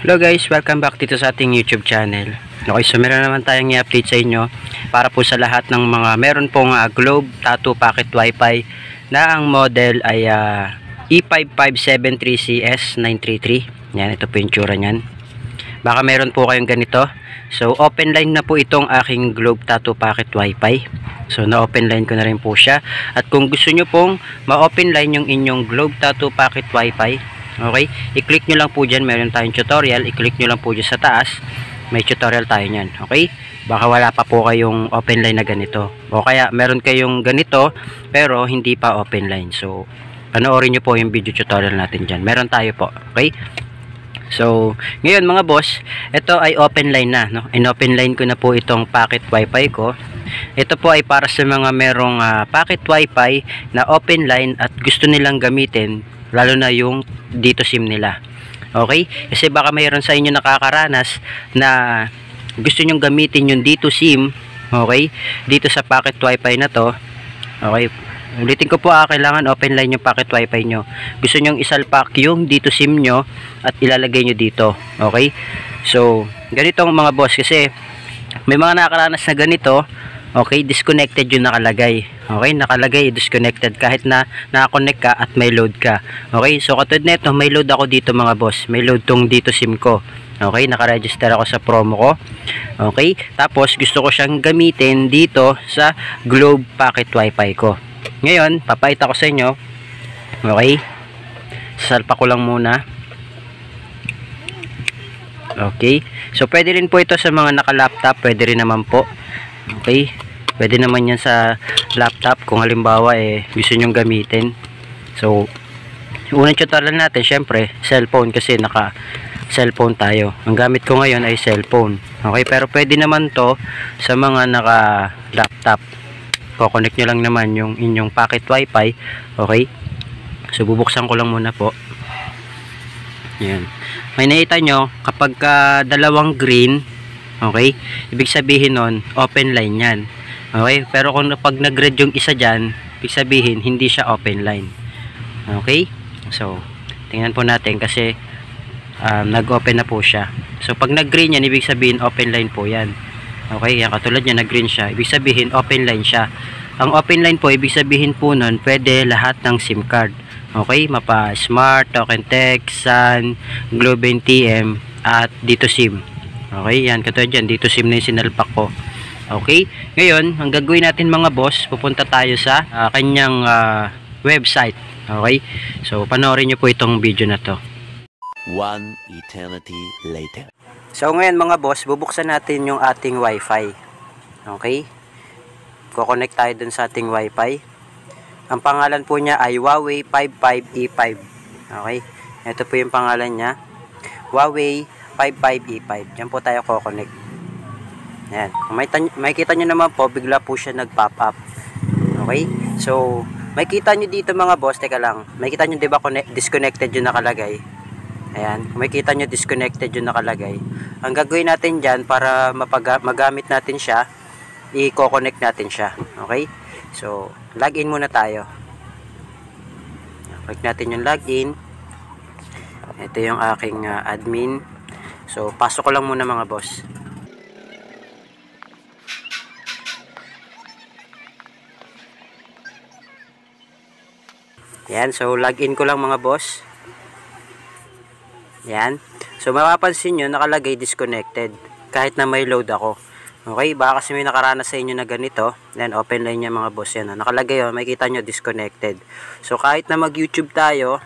Hello guys, welcome back dito sa ating YouTube channel. Okay, so meron naman tayong i-update sa inyo para po sa lahat ng mga meron pong Globe Tattoo Pocket Wi-Fi na ang model ay E5573CS933. Yan, ito po yung tsura nyan. Baka meron po kayong ganito. So open line na po itong aking Globe Tattoo Pocket Wi-Fi. So na-open line ko na rin po siya. At kung gusto nyo pong ma-open line yung inyong Globe Tattoo Pocket Wi-Fi, okay, i-click nyo lang po dyan, meron tayong tutorial, i-click nyo lang po dyan sa taas, may tutorial tayo nyan, okay. Baka wala pa po kayong open line na ganito, o kaya meron kayong ganito pero hindi pa open line. So panoorin nyo po yung video tutorial natin dyan, meron tayo po, okay. So ngayon mga boss, ito ay open line na, no? In-open line ko na po itong packet wifi ko. Ito po ay para sa mga merong packet wifi na open line at gusto nilang gamitin, lalo na yung dito SIM nila. Okay? Kasi baka mayroon sa inyo nakakaranas na gusto nyong gamitin yung dito SIM, okay? Dito sa packet wifi na to. Okay? Ulitin ko po, kailangan open line yung packet wifi nyo. Gusto nyong isalpak yung dito SIM nyo at ilalagay nyo dito. Okay? So, ganito mga boss, kasi may mga nakakaranas na ganito. Okay, disconnected yung nakalagay. Okay, nakalagay disconnected kahit na naka-connect ka at may load ka. Okay, so katulad nito, may load ako dito mga boss. May load tong dito SIM ko. Okay, naka-register ako sa promo ko. Okay, tapos gusto ko siyang gamitin dito sa Globe Pocket Wi-Fi ko. Ngayon, papakita ko sa inyo. Okay, sasalpa ko lang muna. Okay, so pwede rin po ito sa mga naka-laptop, pwede rin naman po. Okay, pwede naman yan sa laptop kung halimbawa gusto nyong gamitin. So unang tutorial natin syempre cellphone, kasi naka cellphone tayo. Ang gamit ko ngayon ay cellphone. Okay, pero pwede naman to sa mga naka laptop. Ko-connect nyo lang naman yung inyong packet wifi. Okay, so bubuksan ko lang muna po. Yan, may nakita nyo kapag dalawang green, okay, ibig sabihin nun open line yan. Okay, pero kung pag nag-red yung isa dyan, ibig sabihin hindi siya open line. Okay, so tingnan po natin kasi nag-open na po siya. So pag nag-green yan, ibig sabihin open line po yan. Okay, yan, katulad niya nag-green siya, ibig sabihin open line siya. Ang open line po, ibig sabihin po nun pwede lahat ng SIM card. Okay, mapa Smart, Token Text, Sun, Globe NTM at dito SIM. Okay, yan, katulad dyan, dito SIM na yung sinalpak ko. Okay, ngayon, ang gagawin natin mga boss, pupunta tayo sa kanyang website. Okay, so panoorin nyo po itong video na to. One eternity later. So ngayon mga boss, bubuksan natin yung ating wifi. Okay, kukonect tayo dun sa ating wifi. Ang pangalan po niya ay Huawei 55E5. Okay, ito po yung pangalan niya, Huawei 55E5. Diyan po tayo ko-connect. Ayan. Makikita nyo naman po, bigla po siya nag-pop up. Okay? So, makikita nyo dito mga boss, teka lang. Makikita nyo diba disconnected yung nakalagay. Ayan. Kung makikita nyo disconnected yung nakalagay. Ang gagawin natin dyan para magamit natin siya, i-connect natin siya. Okay? So, login muna tayo. Click natin yung login. Ito yung aking admin. So, pasok ko lang muna mga boss. Yan, so login ko lang mga boss. Yan. So, mapapansin nyo, nakalagay disconnected. Kahit na may load ako. Okay, baka kasi may nakaranas sa inyo na ganito. Then, open line niya mga boss. Yan, nakalagay yun, makikita nyo disconnected. So, kahit na mag-YouTube tayo,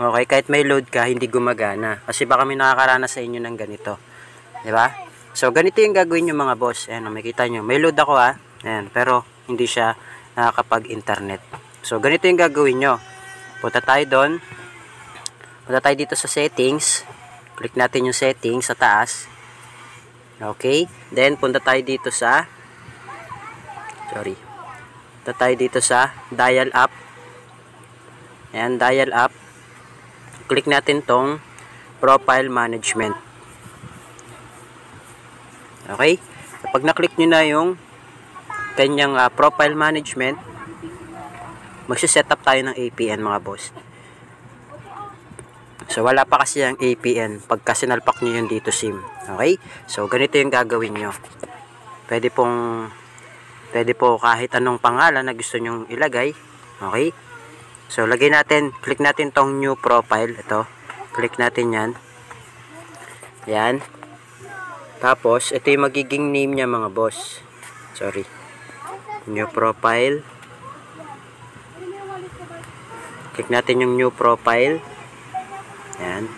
okay, kahit may load ka, hindi gumagana. Kasi baka may nakakaranas sa inyo ng ganito. Diba? So, ganito yung gagawin nyo mga boss. Ayan, makikita nyo. May load ako Ayan, pero hindi siya nakakapag-internet. So, ganito yung gagawin nyo. Punta tayo doon. Punta tayo dito sa settings. Click natin yung settings sa taas. Okay. Then, punta tayo dito sa punta tayo dito sa dial up. Ayan, dial up. Click natin tong profile management. Okay. Kapag na-click nyo na yung kanyang profile management, magsiset up tayo ng APN mga boss. So wala pa kasi ang APN pagka sinalpak nyo yung dito SIM. Okay? So ganito yung gagawin nyo. Pwede po kahit anong pangalan na gusto nyong ilagay. Okay? So lagay natin, click natin tong new profile. Ito. Click natin yan. Yan. Tapos ito yung magiging name niya mga boss. Sorry. New profile. Click natin yung new profile. Yan.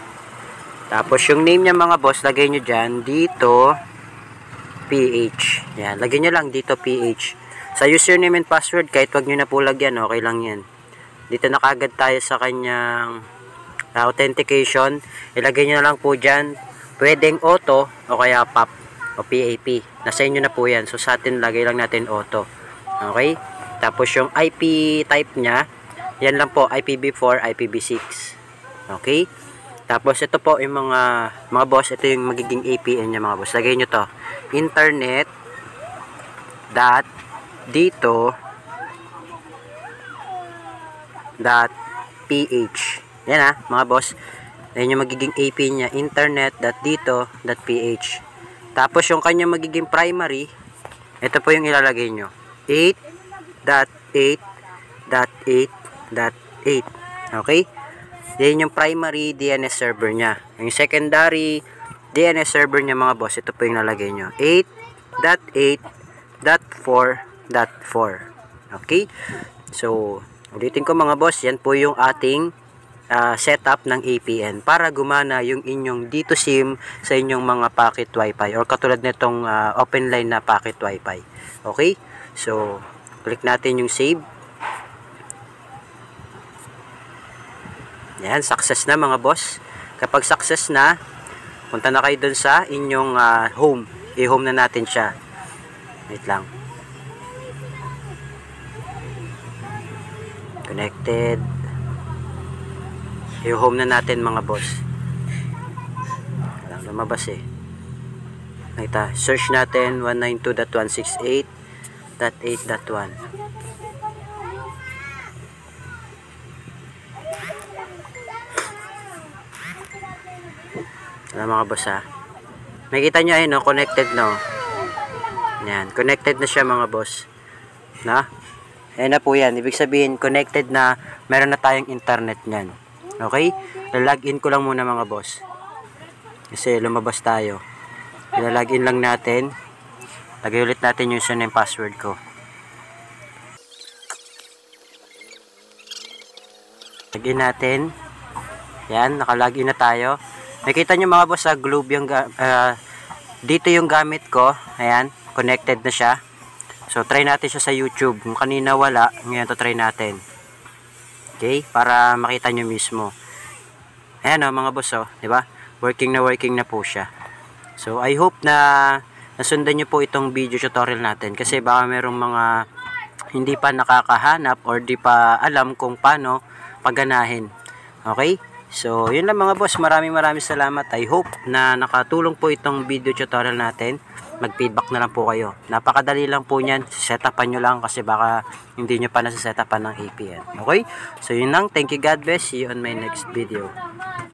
Tapos yung name niya mga boss, lagay nyo dyan, dito, PH. Yan, lagay nyo lang dito, PH. Sa username and password, kahit wag nyo na po lagyan, okay lang yan. Dito na kagad tayo sa kanyang authentication. Ilagay nyo na lang po dyan, pwedeng auto, o kaya PAP, o PAP. Nasa inyo na po yan. So sa atin, lagay lang natin auto. Okay? Tapos yung IP type niya, yan lang po, IPv4, IPv6. Okay? Tapos ito po yung mga boss, ito yung magiging APN niya mga boss. Lagay nyo to. Internet dot dito dot ph. Yan mga boss. Yan yung magiging AP niya. Internet dot dito dot ph. Tapos yung kanya magiging primary, ito po yung ilalagay nyo. 8.8.8.8. Okay? Yan yung primary DNS server niya. Yung secondary DNS server niya mga boss, ito po yung nalagay nyo. 8.8.4.4. Okay? So, ulitin ko mga boss, yan po yung ating setup ng APN para gumana yung inyong dito SIM sa inyong mga packet wifi or katulad nitong open line na packet wifi. Okay? So, click natin yung save. Yan, success na mga boss. Kapag success na, punta na kayo dun sa inyong home. I-home na natin siya. Wait lang. Connected. I-home na natin mga boss. Walang lumabas eh. Nakita, search natin 192.168.8.1. Alam mga boss Makita nyo ayun, no? Connected no. Yan, connected na siya mga boss. Na? Ayan na po yan. Ibig sabihin, connected na, meron na tayong internet nyan. Okay? Lalagin ko lang muna mga boss. Kasi lumabas tayo. Ilalagin lang natin. Lagay ulit natin yung username and password ko. Lagyan natin. Yan, nakalagin na tayo. Nakita nyo mga boss sa globe yung dito yung gamit ko. Ayan, connected na siya. So try natin siya sa YouTube. Kung kanina wala, ngayon to try natin. Okay, para makita nyo mismo. Ayan mga boss di ba? Working na po siya. So I hope na nasundan nyo po itong video tutorial natin kasi baka merong mga hindi pa nakakahanap or di pa alam kung paano paganahin. Okay? So, yun lang mga boss. Maraming salamat. I hope na nakatulong po itong video tutorial natin. Mag-feedback na lang po kayo. Napakadali lang po niyan. Setapan nyo lang kasi baka hindi nyo pa nasasetapan ng APN. Okay? So, yun lang. Thank you. God bless. See you on my next video.